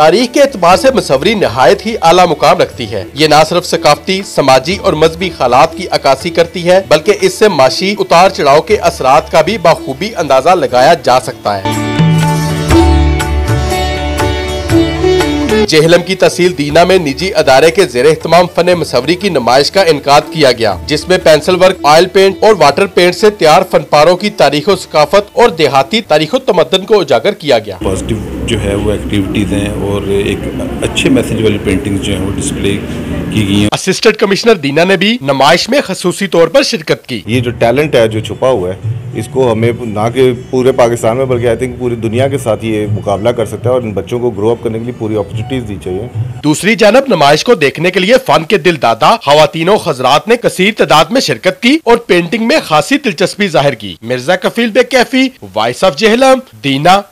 तारीख के एतबार से मुसव्वरी निहायत ही आला मुकाम रखती है। ये न सिर्फ सकाफती, समाजी और मजहबी हालात की अक्कासी करती है, बल्कि इससे माशी उतार चढ़ाव के असरात का भी बखूबी अंदाजा लगाया जा सकता है। जेहलम की तहसील दीना में निजी अदारे के ज़ेरे इह्तिमाम फन मुसव्वरी की नुमाइश का इनकाद किया गया, जिसमें पेंसिल वर्क, ऑयल पेंट और वाटर पेंट से तैयार फनपारों की तारीख़ सकाफत और देहाती तारीख़ तमद्दुन को उजागर किया गया। पॉजिटिव जो है वो एक्टिविटीज हैं और एक अच्छे मैसेज वाली पेंटिंग्स जो है वो डिस्प्ले की गई हैं। असिस्टेंट कमिश्नर दीना ने भी नुमाइश में खसूसी तौर पर शिरकत की। ये जो टैलेंट है जो छुपा हुआ है, इसको हमें ना कि पूरे पाकिस्तान में बल्कि आई थिंक पूरी दुनिया के साथ ये मुकाबला कर सकता है और इन बच्चों को ग्रो अप करने के लिए पूरी अपॉर्चुनिटीज दी चाहिए। दूसरी जानब नुमाइश को देखने के लिए फन के दिल दादा खवातीनों हजरात ने कसीर तादाद में शिरकत की और पेंटिंग में खासी दिलचस्पी जाहिर की। Mirza Kafeel Bey Kaifi, voice of Jhelum, Dina.